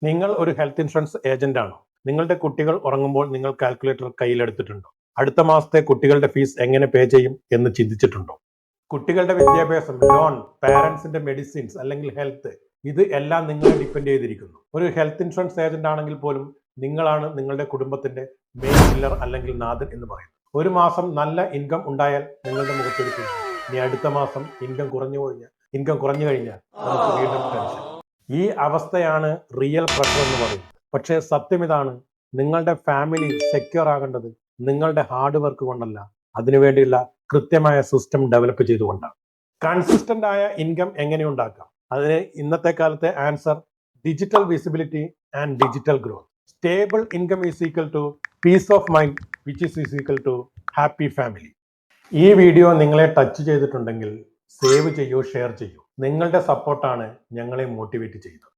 നിങ്ങൾ ഒരു health insurance agent ആണോ? നിങ്ങളുടെ കുട്ടികൾ ഉറങ്ങുമ്പോൾ നിങ്ങൾ കാൽക്കുലേറ്റർ കയ്യിലെടുത്തിട്ടുണ്ടോ? അടുത്ത മാസത്തെ കുട്ടികളുടെ ഫീസ് എങ്ങനെ പേ ചെയ്യും എന്ന് ചിന്തിച്ചിട്ടുണ്ടോ? കുട്ടികളുടെ വിദ്യാഭ്യാസം, ലോൺ, പാരന്റ്സിന്റെ മെഡിസിൻസ് അല്ലെങ്കിൽ ഹെൽത്ത്, ഇത് എല്ലാം നിങ്ങളെ ഡിപ്പെൻഡ് ചെയ്തിരിക്കുന്നു. ഒരു ഹെൽത്ത് ഇൻഷുറൻസ് ഏജന്റ് ആണെങ്കിൽ പോലും നിങ്ങളാണ് നിങ്ങളുടെ കുടുംബത്തിന്റെ മെയിൻ പില്ലർ അല്ലെങ്കിൽ നാഥൻ എന്ന് പറയുന്നത്. ഒരു മാസം നല്ല ഇൻകം ഉണ്ടായാൽ നിങ്ങളുടെ മുഖത്തൊരു ഇനി അടുത്ത മാസം ഇൻകം കുറഞ്ഞു കഴിഞ്ഞാൽ നമുക്ക് വീണ്ടും ടെൻഷൻ. ഈ അവസ്ഥയാണ് റിയൽ പ്രഷർ എന്ന് പറയുന്നത്. പക്ഷേ സത്യം ഇതാണ്, നിങ്ങളുടെ ഫാമിലി സെക്യൂർ ആകേണ്ടത് നിങ്ങളുടെ ഹാർഡ് വർക്ക് കൊണ്ടല്ല, അതിനുവേണ്ടിയുള്ള കൃത്യമായ സിസ്റ്റം ഡെവലപ്പ് ചെയ്തുകൊണ്ടാണ്. കൺസിസ്റ്റന്റ് ആയ ഇൻകം എങ്ങനെ ഉണ്ടാക്കാം? അതിന് ഇന്നത്തെ കാലത്തെ answer digital visibility and digital growth. Stable income is equal to peace of mind which is equal to happy family. ഈ വീഡിയോ നിങ്ങളെ ടച്ച് ചെയ്തിട്ടുണ്ടെങ്കിൽ സേവ് ചെയ്യൂ, ഷെയർ ചെയ്യൂ. നിങ്ങളുടെ സപ്പോർട്ടാണ് ഞങ്ങളെ മോട്ടിവേറ്റ് ചെയ്യുന്നത്.